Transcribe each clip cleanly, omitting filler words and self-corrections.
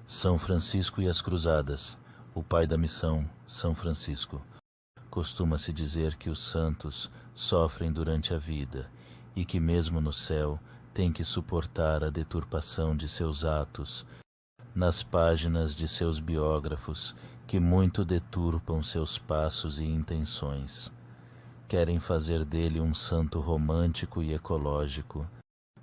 São Francisco e as Cruzadas, o pai da missão, São Francisco. Costuma-se dizer que os santos sofrem durante a vida e que mesmo no céu têm que suportar a deturpação de seus atos nas páginas de seus biógrafos, que muito deturpam seus passos e intenções. Querem fazer dele um santo romântico e ecológico,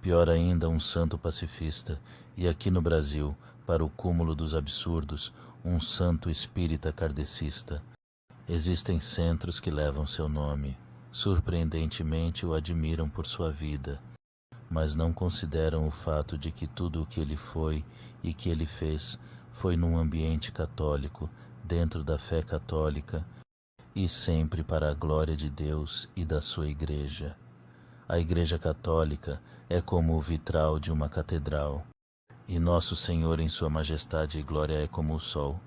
pior ainda, um santo pacifista, e aqui no Brasil, para o cúmulo dos absurdos, um santo espírita kardecista. Existem centros que levam seu nome, surpreendentemente o admiram por sua vida, mas não consideram o fato de que tudo o que ele foi e que ele fez foi num ambiente católico, dentro da fé católica, e sempre para a glória de Deus e da sua Igreja. A Igreja Católica é como o vitral de uma catedral, e Nosso Senhor em sua majestade e glória é como o sol.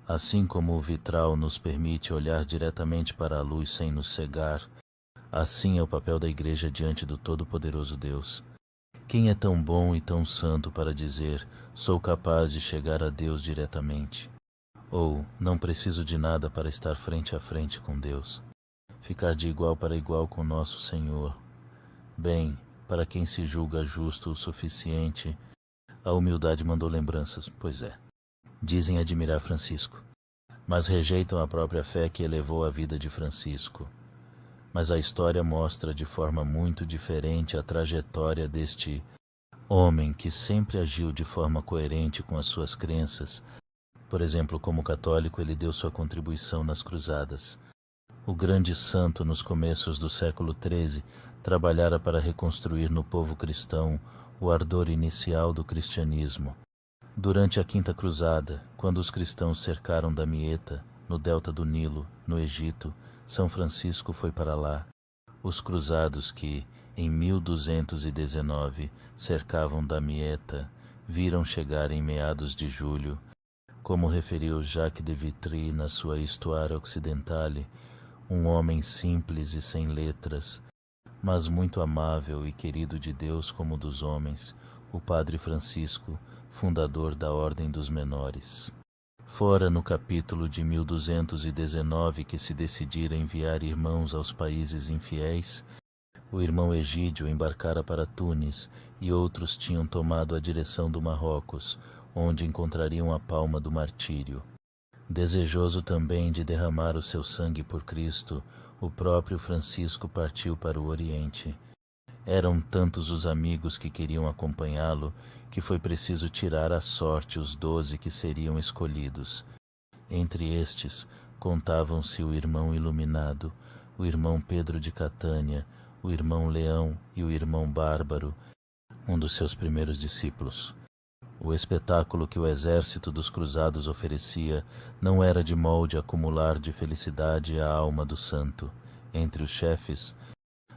Assim como o vitral nos permite olhar diretamente para a luz sem nos cegar, assim é o papel da Igreja diante do Todo-Poderoso Deus. Quem é tão bom e tão santo para dizer, sou capaz de chegar a Deus diretamente? Ou, não preciso de nada para estar frente a frente com Deus? Ficar de igual para igual com Nosso Senhor? Bem, para quem se julga justo o suficiente, a humildade mandou lembranças, pois é. Dizem admirar Francisco, mas rejeitam a própria fé que elevou a vida de Francisco. Mas a história mostra de forma muito diferente a trajetória deste homem que sempre agiu de forma coerente com as suas crenças. Por exemplo, como católico, ele deu sua contribuição nas cruzadas. O grande santo, nos começos do século XIII, trabalhara para reconstruir no povo cristão o ardor inicial do cristianismo. Durante a Quinta Cruzada, quando os cristãos cercaram Damieta, no delta do Nilo, no Egito, São Francisco foi para lá. Os cruzados que, em 1219, cercavam Damieta, viram chegar em meados de julho, como referiu Jacques de Vitry na sua Histoire Occidentale, um homem simples e sem letras, mas muito amável e querido de Deus como dos homens, o Padre Francisco, fundador da Ordem dos Menores. Fora no capítulo de 1219 que se decidira enviar irmãos aos países infiéis, o irmão Egídio embarcara para Tunis e outros tinham tomado a direção do Marrocos, onde encontrariam a palma do martírio. Desejoso também de derramar o seu sangue por Cristo, o próprio Francisco partiu para o Oriente. Eram tantos os amigos que queriam acompanhá-lo que foi preciso tirar à sorte os 12 que seriam escolhidos. Entre estes contavam-se o irmão Iluminado, o irmão Pedro de Catânia, o irmão Leão e o irmão Bárbaro, um dos seus primeiros discípulos. O espetáculo que o exército dos cruzados oferecia não era de molde acumular de felicidade a alma do santo. Entre os chefes,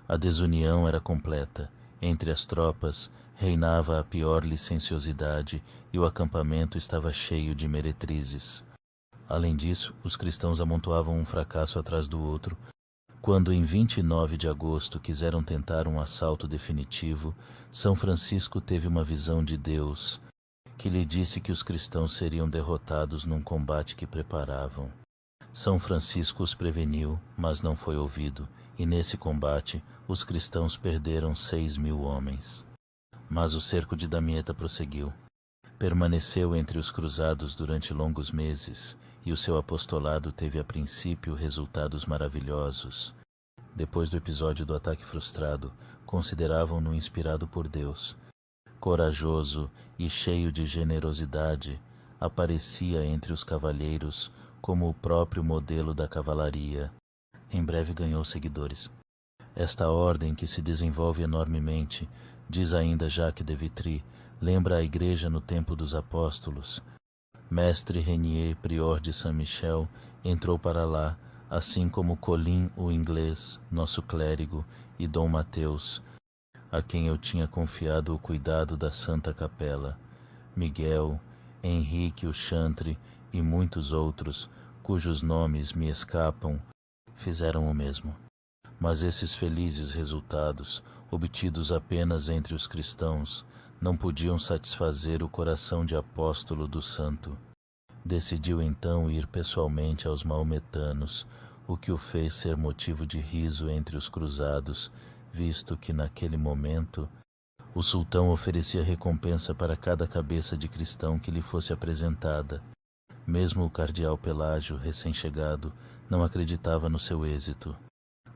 a desunião era completa. Entre as tropas, reinava a pior licenciosidade e o acampamento estava cheio de meretrizes. Além disso, os cristãos amontoavam um fracasso atrás do outro. Quando, em 29 de agosto, quiseram tentar um assalto definitivo, São Francisco teve uma visão de Deus, que lhe disse que os cristãos seriam derrotados num combate que preparavam. São Francisco os preveniu, mas não foi ouvido, e nesse combate os cristãos perderam 6.000 homens. Mas o cerco de Damieta prosseguiu. Permaneceu entre os cruzados durante longos meses, e o seu apostolado teve a princípio resultados maravilhosos. Depois do episódio do ataque frustrado, consideravam-no inspirado por Deus. Corajoso e cheio de generosidade, aparecia entre os cavalheiros como o próprio modelo da cavalaria. Em breve ganhou seguidores. Esta ordem, que se desenvolve enormemente, diz ainda Jacques de Vitry, lembra a Igreja no tempo dos apóstolos. Mestre Renier, prior de Saint-Michel, entrou para lá, assim como Colin, o inglês, nosso clérigo, e Dom Mateus, a quem eu tinha confiado o cuidado da Santa Capela. Miguel, Henrique o Chantre e muitos outros, cujos nomes me escapam, fizeram o mesmo. Mas esses felizes resultados, obtidos apenas entre os cristãos, não podiam satisfazer o coração de apóstolo do santo. Decidiu então ir pessoalmente aos maometanos, o que o fez ser motivo de riso entre os cruzados, visto que naquele momento o sultão oferecia recompensa para cada cabeça de cristão que lhe fosse apresentada. Mesmo o cardeal Pelágio, recém-chegado, não acreditava no seu êxito.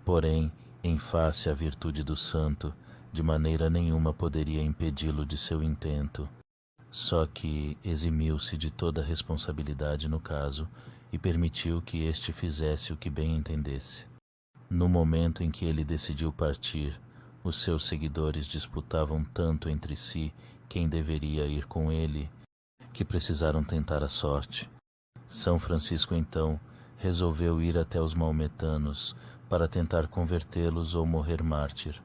Porém, em face à virtude do santo, de maneira nenhuma poderia impedi-lo de seu intento. Só que eximiu-se de toda a responsabilidade no caso e permitiu que este fizesse o que bem entendesse. No momento em que ele decidiu partir, os seus seguidores disputavam tanto entre si quem deveria ir com ele, que precisaram tentar a sorte. São Francisco, então, resolveu ir até os maometanos para tentar convertê-los ou morrer mártir.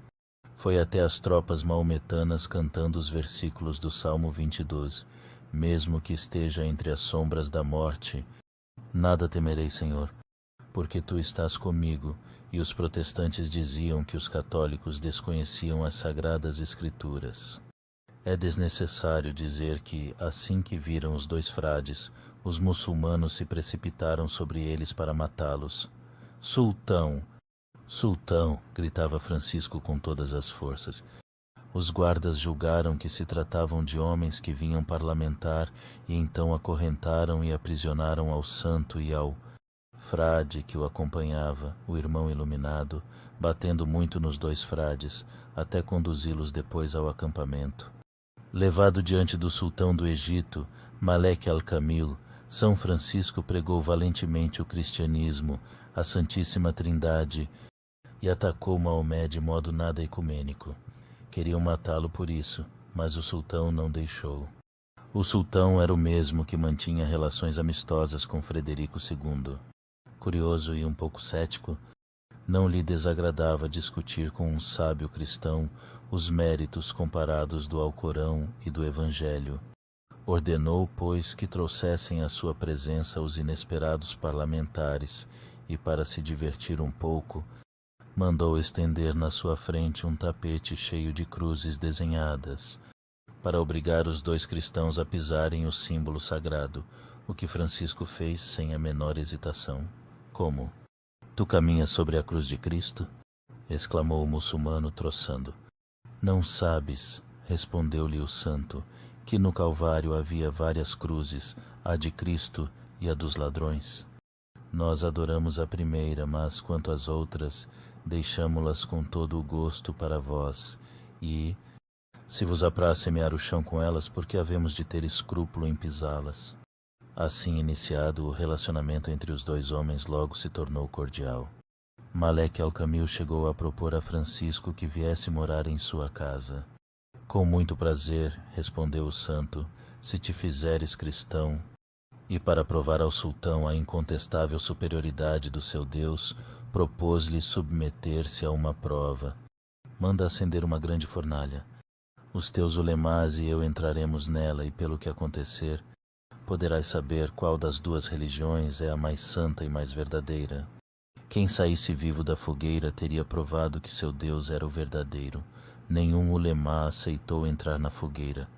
Foi até as tropas maometanas cantando os versículos do Salmo 22. Mesmo que esteja entre as sombras da morte, nada temerei, Senhor, porque Tu estás comigo. E os protestantes diziam que os católicos desconheciam as sagradas escrituras. É desnecessário dizer que, assim que viram os dois frades, os muçulmanos se precipitaram sobre eles para matá-los. Sultão! Sultão! Gritava Francisco com todas as forças. Os guardas julgaram que se tratavam de homens que vinham parlamentar e então acorrentaram e aprisionaram ao santo e ao frade que o acompanhava, o irmão iluminado, batendo muito nos dois frades, até conduzi-los depois ao acampamento. Levado diante do sultão do Egito, Malek al-Kamil, São Francisco pregou valentemente o cristianismo, a Santíssima Trindade, e atacou Maomé de modo nada ecumênico. Queriam matá-lo por isso, mas o sultão não deixou. O sultão era o mesmo que mantinha relações amistosas com Frederico II. Curioso e um pouco cético, não lhe desagradava discutir com um sábio cristão os méritos comparados do Alcorão e do Evangelho. Ordenou, pois, que trouxessem à sua presença os inesperados parlamentares e, para se divertir um pouco, mandou estender na sua frente um tapete cheio de cruzes desenhadas, para obrigar os dois cristãos a pisarem o símbolo sagrado, o que Francisco fez sem a menor hesitação. Como? Tu caminhas sobre a cruz de Cristo? Exclamou o muçulmano, troçando. Não sabes, respondeu-lhe o santo, que no Calvário havia várias cruzes, a de Cristo e a dos ladrões? Nós adoramos a primeira, mas quanto às outras, deixamo-las com todo o gosto para vós, e, se vos apraz semear o chão com elas, por que havemos de ter escrúpulo em pisá-las? Assim iniciado, o relacionamento entre os dois homens logo se tornou cordial. Malek al-Kamil chegou a propor a Francisco que viesse morar em sua casa. Com muito prazer, respondeu o santo, se te fizeres cristão. E para provar ao sultão a incontestável superioridade do seu Deus, propôs-lhe submeter-se a uma prova. Manda acender uma grande fornalha. Os teus ulemás e eu entraremos nela, e pelo que acontecer, poderás saber qual das duas religiões é a mais santa e mais verdadeira. Quem saísse vivo da fogueira teria provado que seu Deus era o verdadeiro. Nenhum ulemá aceitou entrar na fogueira.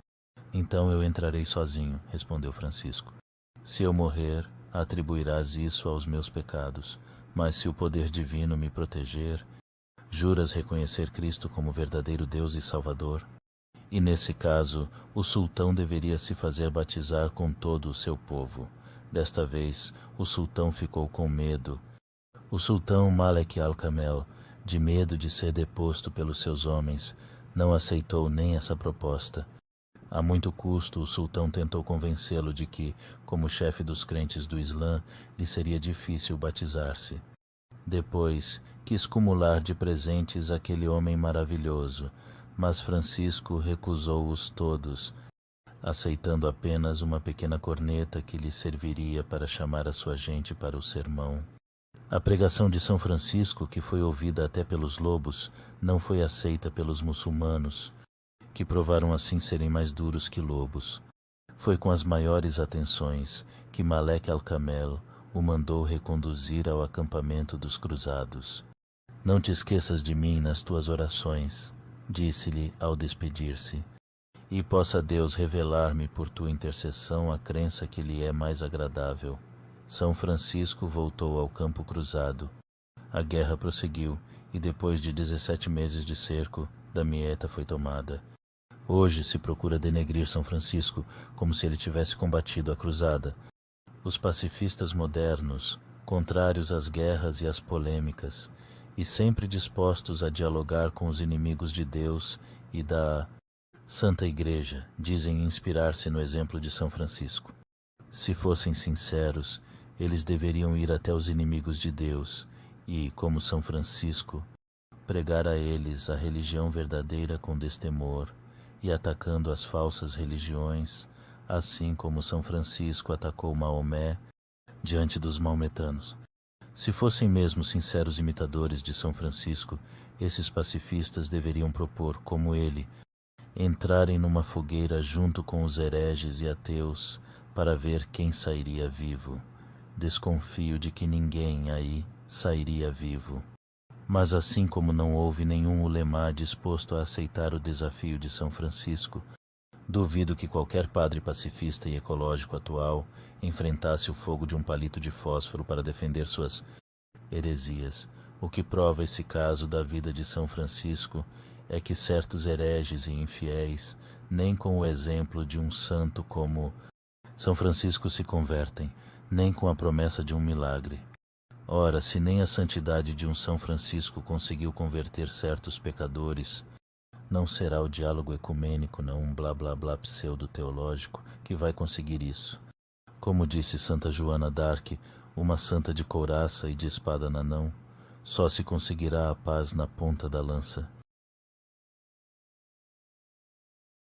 Então eu entrarei sozinho, respondeu Francisco. Se eu morrer, atribuirás isso aos meus pecados, mas se o poder divino me proteger, juras reconhecer Cristo como verdadeiro Deus e Salvador? E nesse caso, o sultão deveria se fazer batizar com todo o seu povo. Desta vez, o sultão ficou com medo. O sultão Malek al-Kamel, de medo de ser deposto pelos seus homens, não aceitou nem essa proposta. A muito custo, o sultão tentou convencê-lo de que, como chefe dos crentes do Islã, lhe seria difícil batizar-se. Depois, quis cumular de presentes aquele homem maravilhoso, mas Francisco recusou-os todos, aceitando apenas uma pequena corneta que lhe serviria para chamar a sua gente para o sermão. A pregação de São Francisco, que foi ouvida até pelos lobos, não foi aceita pelos muçulmanos, que provaram assim serem mais duros que lobos. Foi com as maiores atenções que Malek al-Kamel o mandou reconduzir ao acampamento dos cruzados. Não te esqueças de mim nas tuas orações, disse-lhe ao despedir-se, e possa Deus revelar-me por tua intercessão a crença que lhe é mais agradável. São Francisco voltou ao campo cruzado. A guerra prosseguiu, e depois de 17 meses de cerco, Damieta foi tomada. Hoje se procura denegrir São Francisco como se ele tivesse combatido a cruzada. Os pacifistas modernos, contrários às guerras e às polêmicas, e sempre dispostos a dialogar com os inimigos de Deus e da Santa Igreja, dizem inspirar-se no exemplo de São Francisco. Se fossem sinceros, eles deveriam ir até os inimigos de Deus e, como São Francisco, pregar a eles a religião verdadeira com destemor e atacando as falsas religiões, assim como São Francisco atacou Maomé diante dos maometanos. Se fossem mesmo sinceros imitadores de São Francisco, esses pacifistas deveriam propor, como ele, entrarem numa fogueira junto com os hereges e ateus para ver quem sairia vivo. Desconfio de que ninguém aí sairia vivo. Mas assim como não houve nenhum ulemá disposto a aceitar o desafio de São Francisco, duvido que qualquer padre pacifista e ecológico atual enfrentasse o fogo de um palito de fósforo para defender suas heresias. O que prova esse caso da vida de São Francisco é que certos hereges e infiéis, nem com o exemplo de um santo como São Francisco se convertem, nem com a promessa de um milagre. Ora, se nem a santidade de um São Francisco conseguiu converter certos pecadores, não será o diálogo ecumênico, não um blá blá blá pseudo-teológico, que vai conseguir isso. Como disse Santa Joana d'Arc, uma santa de couraça e de espada na mão, só se conseguirá a paz na ponta da lança.